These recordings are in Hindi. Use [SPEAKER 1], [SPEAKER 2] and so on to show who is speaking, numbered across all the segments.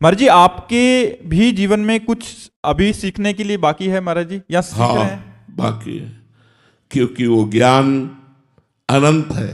[SPEAKER 1] महाराज जी, आपके भी जीवन में कुछ अभी सीखने के लिए बाकी है महाराज जी, या सीख रहे हैं?
[SPEAKER 2] बाकी है, क्योंकि वो ज्ञान अनंत है।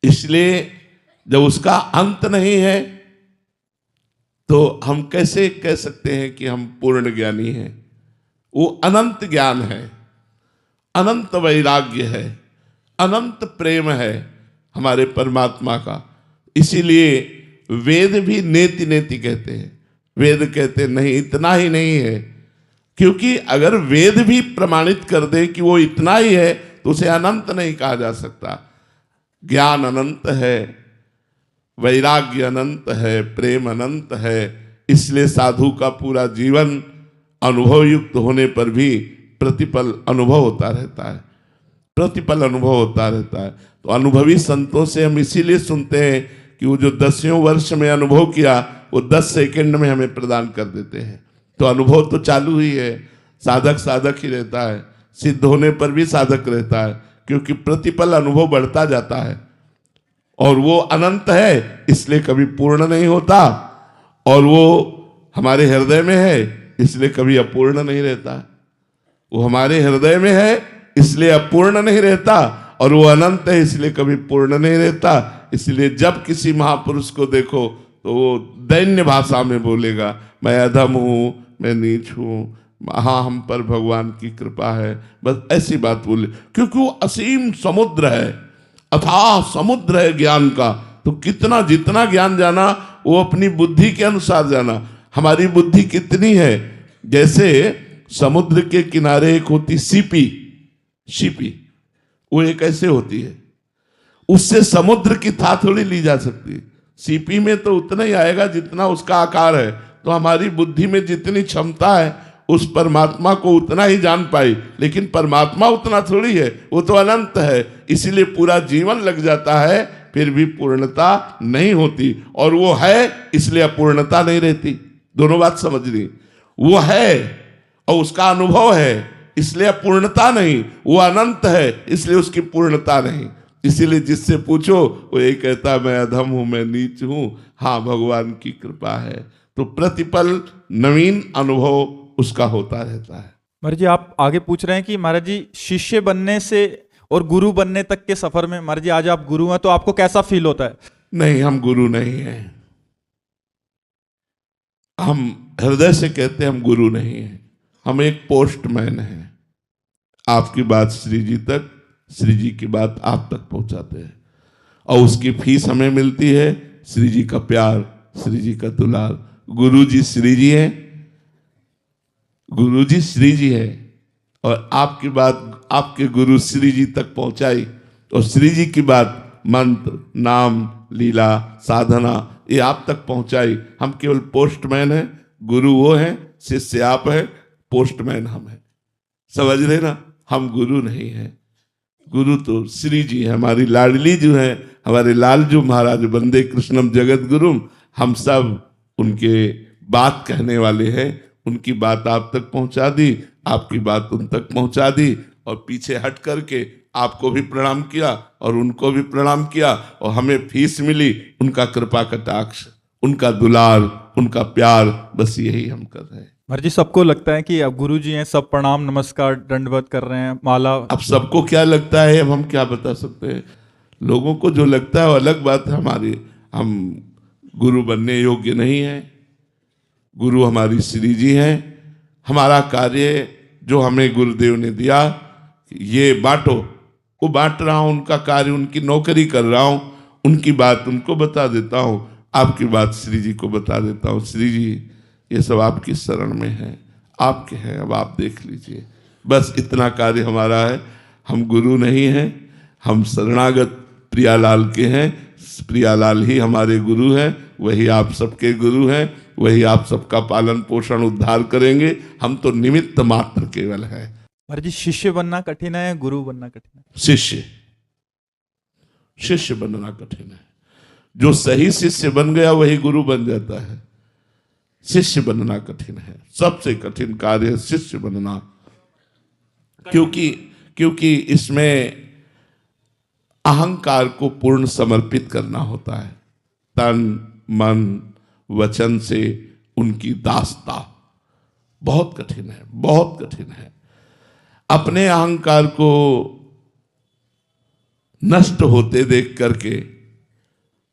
[SPEAKER 2] इसलिए जब उसका अंत नहीं है तो हम कैसे कह सकते हैं कि हम पूर्ण ज्ञानी हैं। वो अनंत ज्ञान है, अनंत वैराग्य है, अनंत प्रेम है हमारे परमात्मा का। इसीलिए वेद भी नेति नेति कहते हैं। वेद कहते नहीं, इतना ही नहीं है, क्योंकि अगर वेद भी प्रमाणित कर दे कि वो इतना ही है तो उसे अनंत नहीं कहा जा सकता। ज्ञान अनंत है, वैराग्य अनंत है, प्रेम अनंत है। इसलिए साधु का पूरा जीवन अनुभव युक्त होने पर भी प्रतिपल अनुभव होता रहता है, प्रतिपल अनुभव होता रहता है। तो अनुभवी संतों से हम इसीलिए सुनते हैं कि वो जो 10वें वर्ष में अनुभव किया वो 10 सेकंड में हमें प्रदान कर देते हैं। तो अनुभव तो चालू ही है, साधक साधक ही रहता है, सिद्ध होने पर भी साधक रहता है, क्योंकि प्रतिपल अनुभव बढ़ता जाता है और वो अनंत है इसलिए कभी पूर्ण नहीं होता, और वो हमारे हृदय में है इसलिए कभी अपूर्ण नहीं रहता। वो हमारे हृदय में है इसलिए अपूर्ण नहीं रहता, और वो अनंत है इसलिए कभी पूर्ण नहीं रहता। इसलिए जब किसी महापुरुष को देखो तो वो दैन्य भाषा में बोलेगा, मैं अधम हूं, मैं नीच हूं, हाँ हम पर भगवान की कृपा है, बस ऐसी बात बोले। क्योंकि वो असीम समुद्र है, अथाह समुद्र है ज्ञान का। तो कितना जितना ज्ञान जाना वो अपनी बुद्धि के अनुसार जाना। हमारी बुद्धि कितनी है, जैसे समुद्र के किनारे एक होती सीपी, शिपी, वो एक ऐसे होती है, उससे समुद्र की था थोड़ी ली जा सकती है। सीपी में तो उतना ही आएगा जितना उसका आकार है। तो हमारी बुद्धि में जितनी क्षमता है उस परमात्मा को उतना ही जान पाई, लेकिन परमात्मा उतना थोड़ी है, वो तो अनंत है। इसीलिए पूरा जीवन लग जाता है फिर भी पूर्णता नहीं होती, और वो है इसलिए अपूर्णता नहीं रहती। दोनों बात समझ ली, वो है और उसका अनुभव है इसलिए अपूर्णता नहीं, वो अनंत है इसलिए उसकी पूर्णता नहीं। इसीलिए जिससे पूछो वो ये कहता मैं अधम हूं, मैं नीच हूं, हाँ भगवान की कृपा है। तो प्रतिपल नवीन अनुभव उसका होता रहता है।
[SPEAKER 1] महाराज जी, आप आगे पूछ रहे हैं कि महाराज जी शिष्य बनने से और गुरु बनने तक के सफर में, महाराज जी आज आप गुरु हैं तो आपको कैसा फील होता है?
[SPEAKER 2] नहीं, हम गुरु नहीं हैं। हम हृदय से कहते हैं हम गुरु नहीं हैं, हम एक पोस्टमैन हैं। आपकी बात श्री जी तक, श्री जी की बात आप तक पहुंचाते हैं, और उसकी फीस हमें मिलती है श्री जी का प्यार, श्री जी का दुलार। गुरु जी श्री जी हैं, गुरु जी श्री जी है, और आपकी बात आपके गुरु श्री जी तक पहुंचाई, और श्री जी की बात मंत्र, नाम, लीला, साधना ये आप तक पहुंचाई। हम केवल पोस्टमैन हैं, गुरु वो हैं, शिष्य आप हैं, पोस्टमैन हम हैं। समझ रहे ना, हम गुरु नहीं हैं। गुरु तो श्री जी है, हमारी लाडली जो है, हमारे लाल जो महाराज वंदे कृष्णम जगत गुरुम, हम सब उनके बात कहने वाले हैं। उनकी बात आप तक पहुंचा दी, आपकी बात उन तक पहुंचा दी, और पीछे हट करके आपको भी प्रणाम किया और उनको भी प्रणाम किया, और हमें फीस मिली उनका कृपा कटाक्ष, उनका दुलार, उनका प्यार, बस यही हम कर रहे हैं।
[SPEAKER 1] महाराज जी सबको लगता है कि अब गुरु जी हैं, सब प्रणाम नमस्कार दंडवत कर रहे हैं, माला।
[SPEAKER 2] अब सबको क्या लगता है अब हम क्या बता सकते हैं। लोगों को जो लगता है वो अलग बात है। हमारी, हम गुरु बनने योग्य नहीं है। गुरु हमारी श्री जी हैं। हमारा कार्य जो हमें गुरुदेव ने दिया, ये बांटो, वो बांट रहा हूं, उनका कार्य, उनकी नौकरी कर रहा हूं, उनकी बात उनको बता देता हूं, आपकी बात श्री जी को बता देता हूं। श्री जी ये सब आपकी शरण में है, आपके हैं, अब आप देख लीजिए। बस इतना कार्य हमारा है। हम गुरु नहीं हैं, हम शरणागत प्रियालाल के हैं। प्रियालाल ही हमारे गुरु हैं, वही आप सबके गुरु हैं, वही आप सबका पालन पोषण उद्धार करेंगे। हम तो निमित्त मात्र केवल है।
[SPEAKER 1] महाराज जी शिष्य बनना कठिन है, गुरु बनना कठिन है?
[SPEAKER 2] शिष्य बनना कठिन है। जो सही शिष्य बन गया वही गुरु बन जाता है। शिष्य बनना कठिन है, सबसे कठिन कार्य है शिष्य बनना। क्योंकि इसमें अहंकार को पूर्ण समर्पित करना होता है। तन, मन वचन से उनकी दास्ता बहुत कठिन है, बहुत कठिन है। अपने अहंकार को नष्ट होते देख करके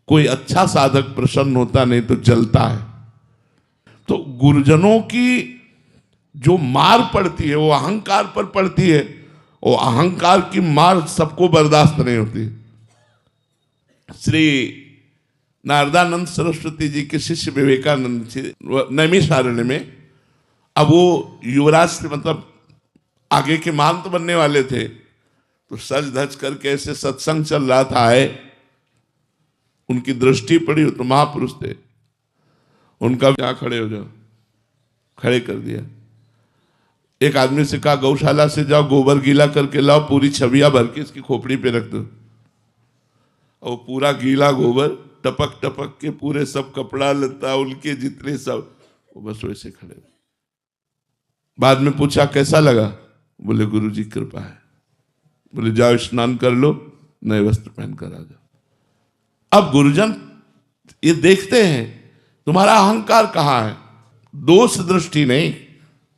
[SPEAKER 2] कोई अच्छा साधक प्रसन्न होता नहीं तो जलता है। तो गुरुजनों की जो मार पड़ती है वो अहंकार पर पड़ती है, और अहंकार की मार सबको बर्दाश्त नहीं होती। श्री नारदानंद सरस्वती जी के शिष्य विवेकानंद जी नैमिषारण्य में, अब वो युवराज से मतलब आगे के महंत बनने वाले थे, तो सज धज करके ऐसे सत्संग चल रहा था, है उनकी दृष्टि पड़ी, तो महापुरुष थे, उनका क्या खड़े हो जाओ, खड़े कर दिया। एक आदमी से कहा गौशाला से जाओ गोबर गीला करके लाओ, पूरी छविया भर के इसकी खोपड़ी पे रख दो, और पूरा गीला गोबर टपक टपक के पूरे सब कपड़ा लता उनके जितने सब, वो बस वैसे खड़े। बाद में पूछा कैसा लगा, बोले गुरु जी कृपा है। बोले जाओ स्नान कर लो, नए वस्त्र पहन कर आ जाओ। अब गुरुजन ये देखते हैं तुम्हारा अहंकार कहाँ है, दोष दृष्टि नहीं,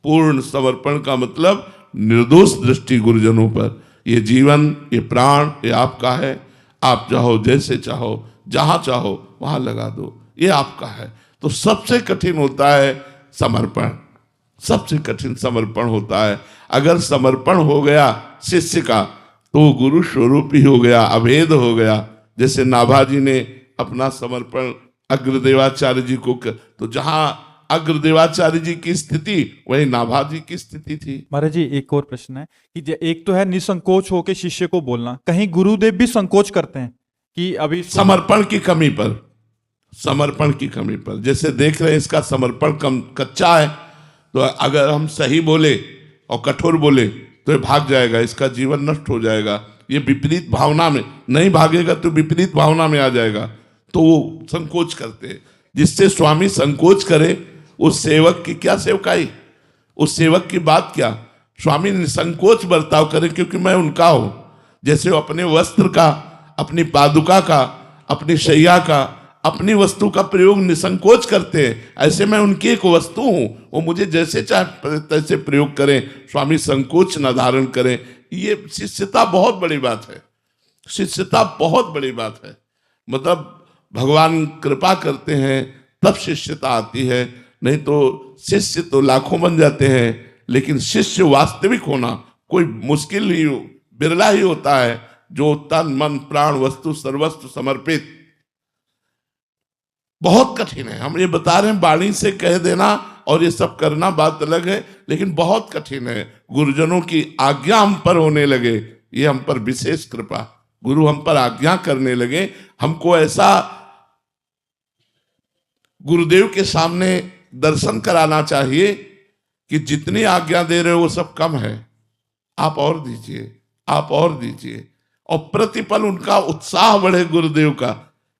[SPEAKER 2] पूर्ण समर्पण का मतलब निर्दोष दृष्टि गुरुजनों पर। ये जीवन, ये प्राण, ये आपका है, आप चाहो जैसे चाहो जहां चाहो वहां लगा दो, ये आपका है। तो सबसे कठिन होता है समर्पण, सबसे कठिन समर्पण होता है। अगर समर्पण हो गया शिष्य का तो गुरु स्वरूप ही हो गया, अभेद हो गया। जैसे नाभाजी ने अपना समर्पण अग्रदेवाचार्य जी को तो जहां अग्रदेवाचार्य जी की स्थिति वही नाभाजी की स्थिति थी।
[SPEAKER 1] महाराज जी एक और प्रश्न है कि एक तो है निसंकोच होकर शिष्य को बोलना, कहीं गुरुदेव भी संकोच करते हैं कि अभी
[SPEAKER 2] समर्पण की कमी पर, समर्पण की कमी पर, जैसे देख रहे हैं इसका समर्पण कच्चा है, तो अगर हम सही बोले और कठोर बोले तो ये भाग जाएगा, इसका जीवन नष्ट हो जाएगा। ये विपरीत भावना में नहीं भागेगा तो विपरीत भावना में आ जाएगा, तो वो संकोच करते हैं। जिससे स्वामी संकोच करे उस सेवक की क्या सेवकाई, उस सेवक की बात क्या। स्वामी निसंकोच बर्ताव करें क्योंकि मैं उनका हूं। जैसे वो अपने वस्त्र का, अपनी पादुका का, अपनी शैया का, अपनी वस्तु का प्रयोग निसंकोच करते हैं, ऐसे मैं उनकी एक वस्तु हूं, वो मुझे जैसे चाहे तैसे प्रयोग करें, स्वामी संकोच न धारण करें। ये शिष्यता बहुत बड़ी बात है, शिष्यता बहुत बड़ी बात है। मतलब भगवान कृपा करते हैं तब शिष्यता आती है, नहीं तो शिष्य तो लाखों बन जाते हैं, लेकिन शिष्य वास्तविक होना कोई मुश्किल ही, बिरला ही होता है जो तन मन प्राण वस्तु सर्वस्व समर्पित। बहुत कठिन है, हम ये बता रहे हैं, वाणी से कह देना और ये सब करना बात अलग है, लेकिन बहुत कठिन है। गुरुजनों की आज्ञा हम पर होने लगे, ये हम पर विशेष कृपा, गुरु हम पर आज्ञा करने लगे। हमको ऐसा गुरुदेव के सामने दर्शन कराना चाहिए कि जितनी आज्ञा दे रहे हो वो सब कम है, आप और दीजिए, आप और दीजिए। और प्रतिपल उनका उत्साह बढ़े गुरुदेव का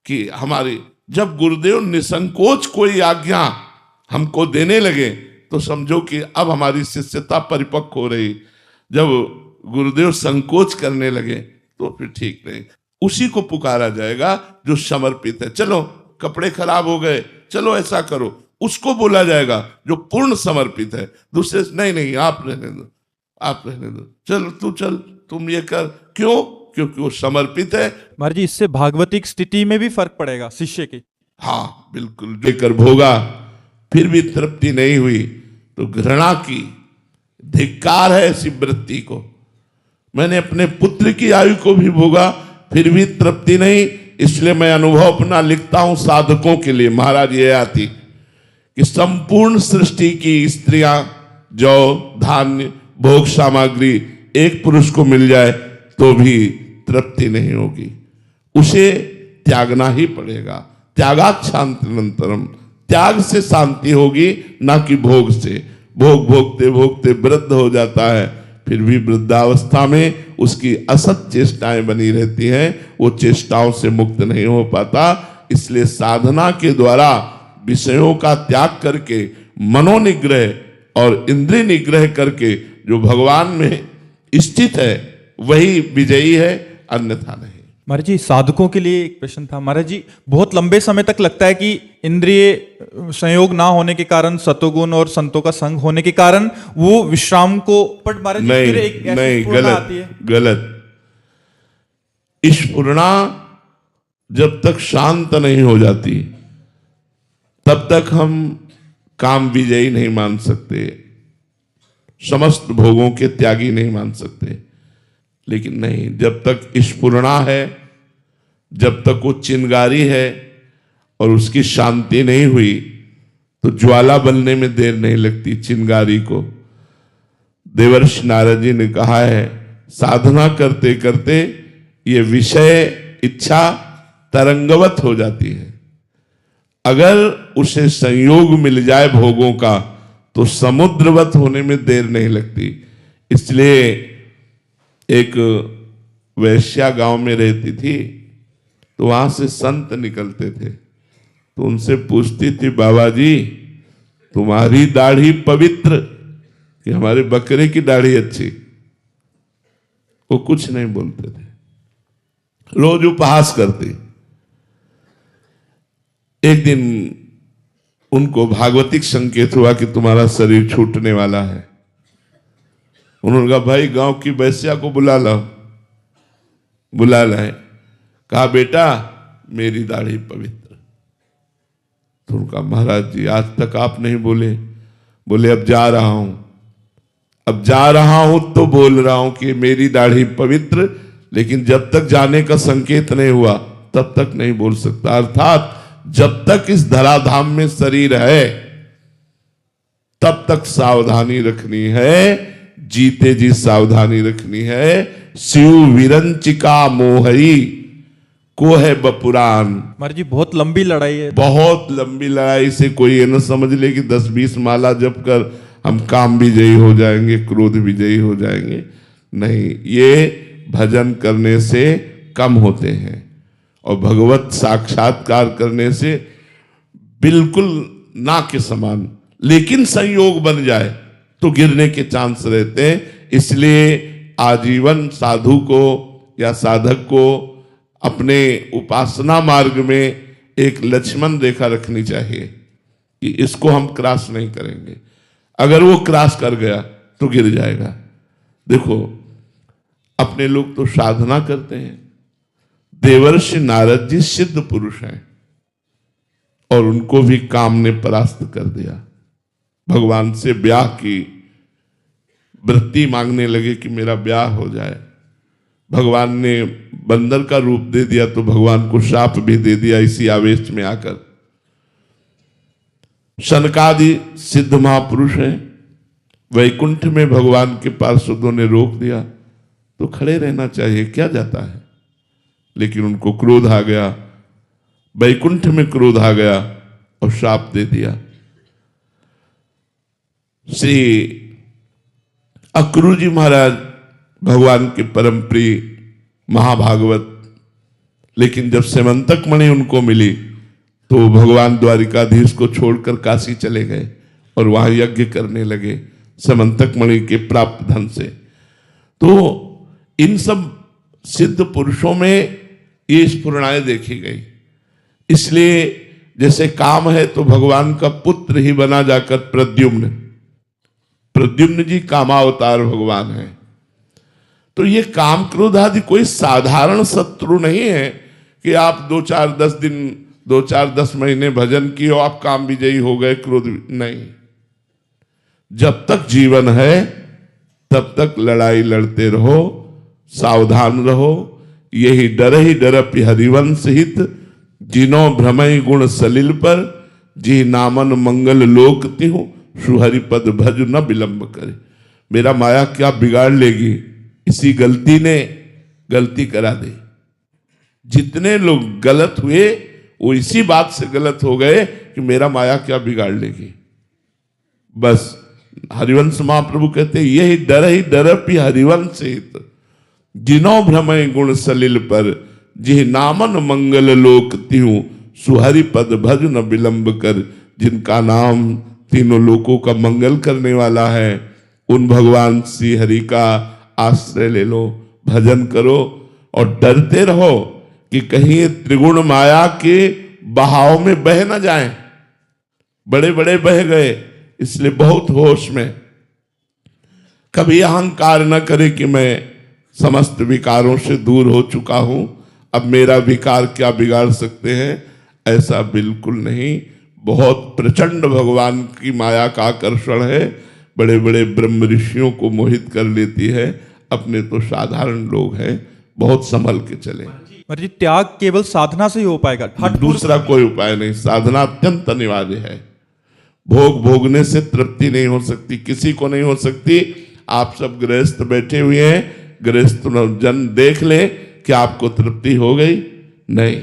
[SPEAKER 2] कि हमारी, जब गुरुदेव निसंकोच कोई आज्ञा हमको देने लगे तो समझो कि अब हमारी शिष्यता परिपक्व हो रही। जब गुरुदेव संकोच करने लगे तो फिर ठीक नहीं। उसी को पुकारा जाएगा जो समर्पित है। चलो कपड़े खराब हो गए, चलो ऐसा करो, उसको बोला जाएगा जो पूर्ण समर्पित है। दूसरे नहीं नहीं आप रहने दो, आप रहने दो, चल तू चल, तुम ये कर, क्यों? क्योंकि वो समर्पित है।
[SPEAKER 1] महाराज जी इससे भागवतिक स्थिति में भी फर्क पड़ेगा शिष्य की।
[SPEAKER 2] हाँ बिल्कुल, लेकर भोगा फिर भी तृप्ति नहीं हुई तो घृणा की, धिक्कार है ऐसी वृत्ति को। मैंने अपने पुत्र की आयु को भी भोगा फिर भी तृप्ति नहीं, इसलिए मैं अनुभव अपना लिखता हूं साधकों के लिए। महाराज ये आती कि संपूर्ण सृष्टि की स्त्रियां, जौ धान्य भोग सामग्री एक पुरुष को मिल जाए तो भी तृप्ति नहीं होगी, उसे त्यागना ही पड़ेगा। त्यागात् शांतिरंतरम, त्याग से शांति होगी ना कि भोग से। भोग भोगते भोगते वृद्ध हो जाता है, फिर भी वृद्धावस्था में उसकी असत चेष्टाएं बनी रहती हैं, वो चेष्टाओं से मुक्त नहीं हो पाता। इसलिए साधना के द्वारा विषयों का त्याग करके मनोनिग्रह और इंद्रिय निग्रह करके जो भगवान में स्थित है वही विजयी है, अन्यथा नहीं।
[SPEAKER 1] महाराज जी साधकों के लिए एक प्रश्न था महाराज जी, बहुत लंबे समय तक लगता है कि इंद्रिय संयोग ना होने के कारण, सतोगुण और संतों का संग होने के कारण वो विश्राम को, पर महाराज जी फिर एक ऐसी
[SPEAKER 2] नहीं,
[SPEAKER 1] पूर्णता आती है।
[SPEAKER 2] गलत। ईश्वरना जब तक शांत नहीं हो जाती तब तक हम काम विजयी नहीं मान सकते, समस्त भोगों के त्यागी नहीं मान सकते। लेकिन नहीं, जब तक ईश्वरना है, जब तक वो चिंगारी है और उसकी शांति नहीं हुई तो ज्वाला बनने में देर नहीं लगती चिंगारी को। देवर्षि नारद जी ने कहा है, साधना करते करते ये विषय इच्छा तरंगवत हो जाती है। अगर उसे संयोग मिल जाए भोगों का तो समुद्रवत होने में देर नहीं लगती। इसलिए एक वैश्या गांव में रहती थी, तो वहां से संत निकलते थे, तो उनसे पूछती थी, बाबा जी तुम्हारी दाढ़ी पवित्र कि हमारे बकरे की दाढ़ी अच्छी? वो कुछ नहीं बोलते थे, रोज उपहास करती। एक दिन उनको भागवतिक संकेत हुआ कि तुम्हारा शरीर छूटने वाला है। उन्होंने कहा, भाई गांव की वैश्या को बुला लाओ। बुला लाए। कहा, बेटा मेरी दाढ़ी पवित्र। तो उनका, महाराज जी आज तक आप नहीं बोले। बोले, अब जा रहा हूं, अब जा रहा हूं तो बोल रहा हूं कि मेरी दाढ़ी पवित्र, लेकिन जब तक जाने का संकेत नहीं हुआ तब तक नहीं बोल सकता। अर्थात जब तक इस धराधाम में शरीर है तब तक सावधानी रखनी है, जीते जी सावधानी रखनी है। शिव विरंचिका मोहई को है बपुरान।
[SPEAKER 1] महाराज जी बहुत लंबी लड़ाई है।
[SPEAKER 2] बहुत लंबी लड़ाई से कोई ये न समझ ले कि 10-20 माला जप कर हम काम विजयी हो जाएंगे, क्रोध विजयी हो जाएंगे। नहीं, ये भजन करने से कम होते हैं और भगवत साक्षात्कार करने से बिल्कुल ना के समान। लेकिन संयोग बन जाए तो गिरने के चांस रहते हैं। इसलिए आजीवन साधु को या साधक को अपने उपासना मार्ग में एक लक्ष्मण रेखा रखनी चाहिए कि इसको हम क्रॉस नहीं करेंगे। अगर वो क्रॉस कर गया तो गिर जाएगा। देखो, अपने लोग तो साधना करते हैं। देवर्षि नारद जी सिद्ध पुरुष हैं और उनको भी काम ने परास्त कर दिया। भगवान से ब्याह की वृत्ति मांगने लगे कि मेरा ब्याह हो जाए। भगवान ने बंदर का रूप दे दिया तो भगवान को शाप भी दे दिया इसी आवेश में आकर। शनकादि सिद्ध महापुरुष हैं, वैकुंठ में भगवान के पार्षदों ने रोक दिया तो खड़े रहना चाहिए, क्या जाता है। लेकिन उनको क्रोध आ गया, वैकुंठ में क्रोध आ गया और शाप दे दिया। श्री अक्रूर जी महाराज भगवान के परम प्रिय महाभागवत, लेकिन जब सेमंतक मणि उनको मिली तो भगवान द्वारिकाधीश को छोड़कर काशी चले गए और वहां यज्ञ करने लगे सेमंतक मणि के प्राप्त धन से। तो इन सब सिद्ध पुरुषों में ये स्फुरणाएं देखी गई। इसलिए जैसे काम है तो भगवान का पुत्र ही बना जाकर प्रद्युम्न, प्रद्युम्न जी कामावतार भगवान है। तो ये काम क्रोध आदि कोई साधारण शत्रु नहीं है कि आप 2-4-10 दिन 2-4-10 महीने भजन किए और आप काम विजयी हो गए, क्रोध नहीं। जब तक जीवन है तब तक लड़ाई लड़ते रहो, सावधान रहो। यही डर ही डरपि हरिवंश हित, जिनो भ्रमय गुण सलिल पर, जी नामन मंगल लोक तिहु, सुहरिपद भज न विलंब करे। मेरा माया क्या बिगाड़ लेगी, इसी गलती ने गलती करा दी। जितने लोग गलत हुए वो इसी बात से गलत हो गए कि मेरा माया क्या बिगाड़ लेगी। बस हरिवंश महाप्रभु कहते यही डर ही डरपि हरिवंश हित, जिनो भ्रमय गुण सलिल पर, जिह नामन मंगल लोक तिहु, सुहरिपद भज न विलंब कर। जिनका नाम तीनों लोकों का मंगल करने वाला है, उन भगवान श्री हरि का आश्रय ले लो, भजन करो और डरते रहो कि कहीं त्रिगुण माया के बहाव में बह न जाएं। बड़े बड़े बह गए, इसलिए बहुत होश में। कभी अहंकार न करे कि मैं समस्त विकारों से दूर हो चुका हूं, अब मेरा विकार क्या बिगाड़ सकते हैं, ऐसा बिल्कुल नहीं। बहुत प्रचंड भगवान की माया का आकर्षण है, बड़े बड़े ब्रह्म ऋषियों को मोहित कर लेती है। अपने तो साधारण लोग हैं, बहुत संभल के चले।
[SPEAKER 1] महाराज जी, त्याग केवल साधना से ही हो पाएगा,
[SPEAKER 2] दूसरा कोई उपाय नहीं। साधना अत्यंत अनिवार्य है। भोग भोगने से तृप्ति नहीं हो सकती, किसी को नहीं हो सकती। आप सब गृहस्थ बैठे हुए हैं, गृहस्थ जन देख ले कि आपको तृप्ति हो गई? नहीं।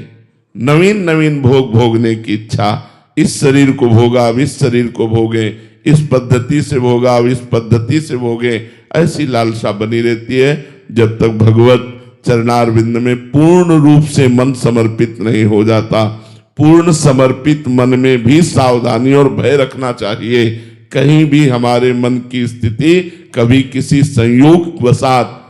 [SPEAKER 2] नवीन नवीन भोग भोगने की इच्छा, इस शरीर को भोगा अब इस शरीर को भोगे, इस पद्धति से भोगा अब इस पद्धति से भोगे, ऐसी लालसा बनी रहती है जब तक भगवत चरणारविंद में पूर्ण रूप से मन समर्पित नहीं हो जाता। पूर्ण समर्पित मन में भी सावधानी और भय रखना चाहिए। कहीं भी हमारे मन की स्थिति कभी किसी संयोग वसात